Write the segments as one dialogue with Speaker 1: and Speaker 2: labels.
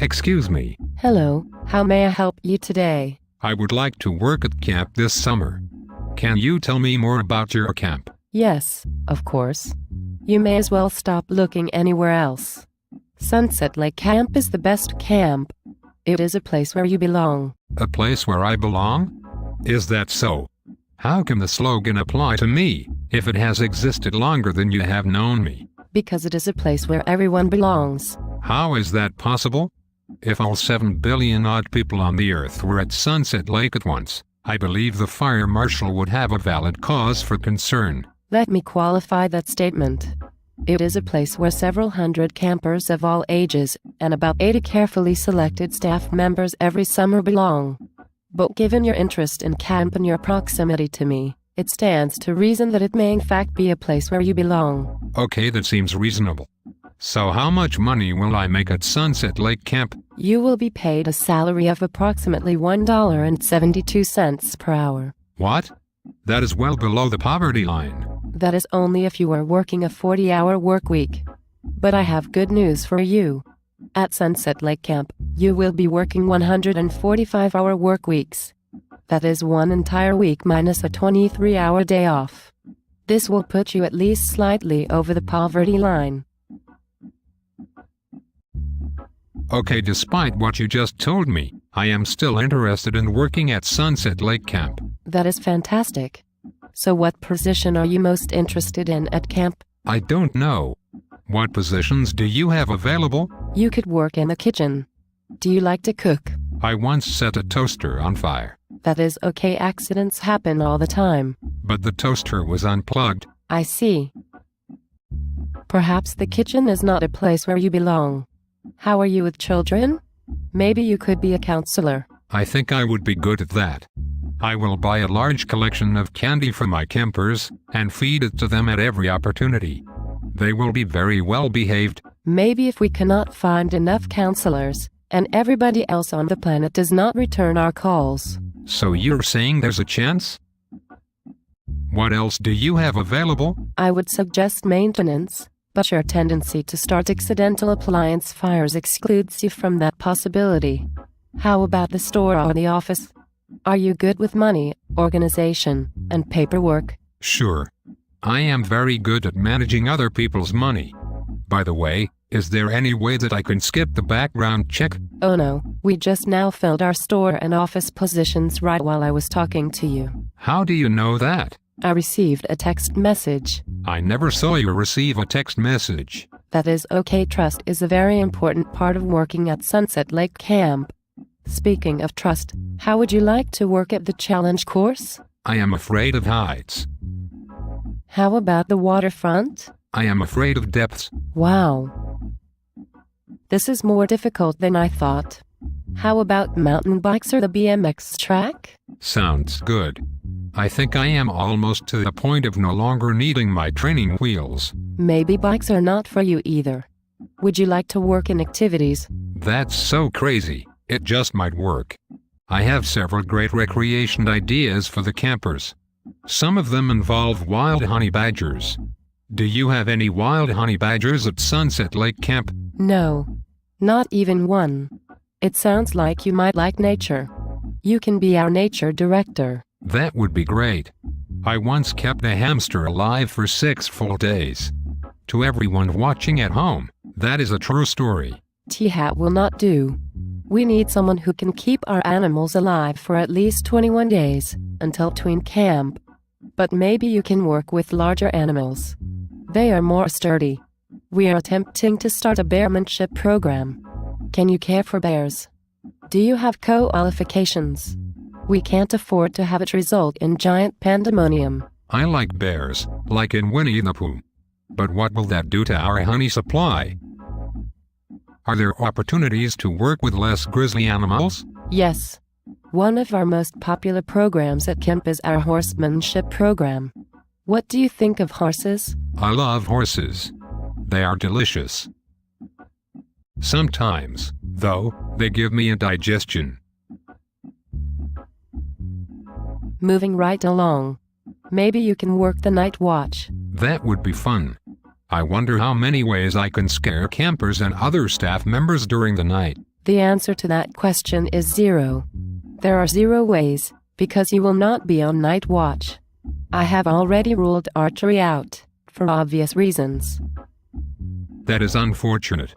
Speaker 1: Excuse me.
Speaker 2: Hello, how may I help you today?
Speaker 1: I would like to work at camp this summer. Can you tell me more about your camp?
Speaker 2: Yes, of course. You may as well stop looking anywhere else. Sunset Lake Camp is the best camp. It is a place where you belong.
Speaker 1: A place where I belong? Is that so? How can the slogan apply to me if it has existed longer than you have known me?
Speaker 2: Because it is a place where everyone belongs.
Speaker 1: How is that possible? If all 7 billion odd people on the earth were at Sunset Lake at once, I believe the fire marshal would have a valid cause for concern.
Speaker 2: Let me qualify that statement. It is a place where several hundred campers of all ages and about 80 carefully selected staff members every summer belong. But given your interest in camp and your proximity to me, it stands to reason that it may in fact be a place where you belong.
Speaker 1: Okay, that seems reasonable. So how much money will I make at Sunset Lake Camp?
Speaker 2: You will be paid a salary of approximately $1.72 per hour.
Speaker 1: What? That is well below the poverty line.
Speaker 2: That is only if you are working a 40-hour work week. But I have good news for you. At Sunset Lake Camp, you will be working 145-hour work weeks. That is one entire week minus a 23-hour day off. This will put you at least slightly over the poverty line.
Speaker 1: Okay, despite what you just told me, I am still interested in working at Sunset Lake Camp.
Speaker 2: That is fantastic. So what position are you most interested in at camp?
Speaker 1: I don't know. What positions do you have available?
Speaker 2: You could work in the kitchen. Do you like to cook?
Speaker 1: I once set a toaster on fire.
Speaker 2: That is okay, accidents happen all the time.
Speaker 1: But the toaster was unplugged.
Speaker 2: I see. Perhaps the kitchen is not a place where you belong. How are you with children? Maybe you could be a counselor.
Speaker 1: I think I would be good at that. I will buy a large collection of candy for my campers and feed it to them at every opportunity. They will be very well behaved.
Speaker 2: Maybe if we cannot find enough counselors, and everybody else on the planet does not return our calls.
Speaker 1: So you're saying there's a chance? What else do you have available?
Speaker 2: I would suggest maintenance, but your tendency to start accidental appliance fires excludes you from that possibility. How about the store or the office? Are you good with money, organization, and paperwork?
Speaker 1: Sure. I am very good at managing other people's money. By the way, is there any way that I can skip the background check?
Speaker 2: Oh no, we just now filled our store and office positions right while I was talking to you.
Speaker 1: How do you know that?
Speaker 2: I received a text message.
Speaker 1: I never saw you receive a text message.
Speaker 2: That is okay. Trust is a very important part of working at Sunset Lake Camp. Speaking of trust, how would you like to work at the challenge course?
Speaker 1: I am afraid of heights.
Speaker 2: How about the waterfront?
Speaker 1: I am afraid of depths.
Speaker 2: Wow. This is more difficult than I thought. How about mountain bikes or the BMX track?
Speaker 1: Sounds good. I think I am almost to the point of no longer needing my training wheels.
Speaker 2: Maybe bikes are not for you either. Would you like to work in activities?
Speaker 1: That's so crazy. It just might work. I have several great recreation ideas for the campers. Some of them involve wild honey badgers. Do you have any wild honey badgers at Sunset Lake Camp?
Speaker 2: No, not even one. It sounds like you might like nature. You can be our nature director.
Speaker 1: That would be great. I once kept a hamster alive for 6 full days. To everyone watching at home, that is a true story.
Speaker 2: T-Hat will not do. We need someone who can keep our animals alive for at least 21 days, until tween camp. But maybe you can work with larger animals. They are more sturdy. We are attempting to start a bearmanship program. Can you care for bears? Do you have qualifications? We can't afford to have it result in giant pandemonium.
Speaker 1: I like bears, like in Winnie the Pooh. But what will that do to our honey supply? Are there opportunities to work with less grisly animals?
Speaker 2: Yes. One of our most popular programs at camp is our horsemanship program. What do you think of horses?
Speaker 1: I love horses. They are delicious. Sometimes, though, they give me indigestion.
Speaker 2: Moving right along. Maybe you can work the night watch.
Speaker 1: That would be fun. I wonder how many ways I can scare campers and other staff members during the night.
Speaker 2: The answer to that question is 0. There are 0 ways, because you will not be on night watch. I have already ruled archery out, for obvious reasons.
Speaker 1: That is unfortunate.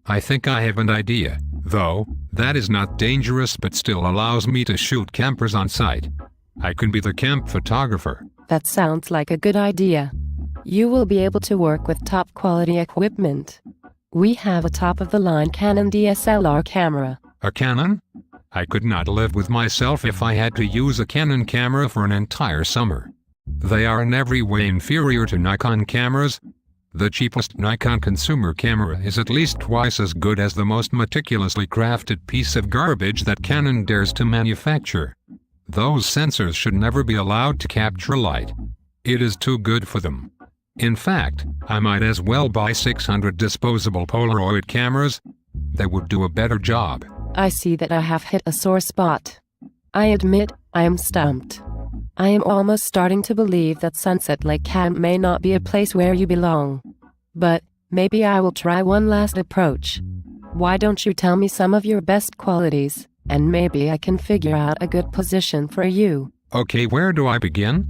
Speaker 1: I think I have an idea, though, that is not dangerous but still allows me to shoot campers on site. I can be the camp photographer.
Speaker 2: That sounds like a good idea. You will be able to work with top quality equipment. We have a top-of-the-line Canon DSLR camera.
Speaker 1: A Canon? I could not live with myself if I had to use a Canon camera for an entire summer. They are in every way inferior to Nikon cameras. The cheapest Nikon consumer camera is at least twice as good as the most meticulously crafted piece of garbage that Canon dares to manufacture. Those sensors should never be allowed to capture light. It is too good for them. In fact, I might as well buy 600 disposable Polaroid cameras. They would do a better job.
Speaker 2: I see that I have hit a sore spot. I admit, I am stumped. I am almost starting to believe that Sunset Lake Camp may not be a place where you belong. But, maybe I will try one last approach. Why don't you tell me some of your best qualities, and maybe I can figure out a good position for you.
Speaker 1: Okay, where do I begin?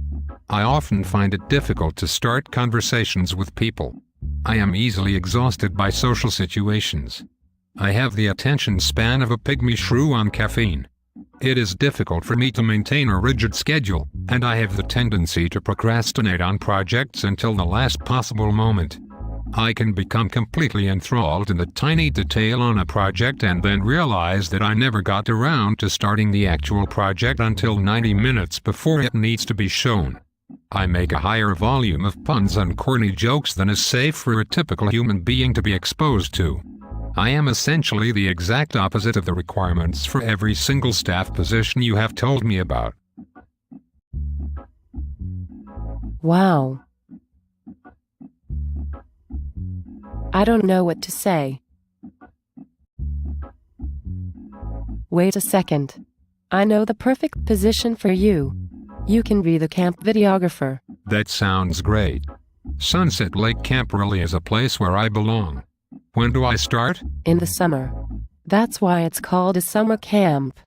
Speaker 1: I often find it difficult to start conversations with people. I am easily exhausted by social situations. I have the attention span of a pygmy shrew on caffeine. It is difficult for me to maintain a rigid schedule, and I have the tendency to procrastinate on projects until the last possible moment. I can become completely enthralled in the tiny detail on a project and then realize that I never got around to starting the actual project until 90 minutes before it needs to be shown. I make a higher volume of puns and corny jokes than is safe for a typical human being to be exposed to. I am essentially the exact opposite of the requirements for every single staff position you have told me about.
Speaker 2: Wow. I don't know what to say. Wait a second. I know the perfect position for you. You can be the camp videographer.
Speaker 1: That sounds great. Sunset Lake Camp really is a place where I belong. When do I start?
Speaker 2: In the summer. That's why it's called a summer camp.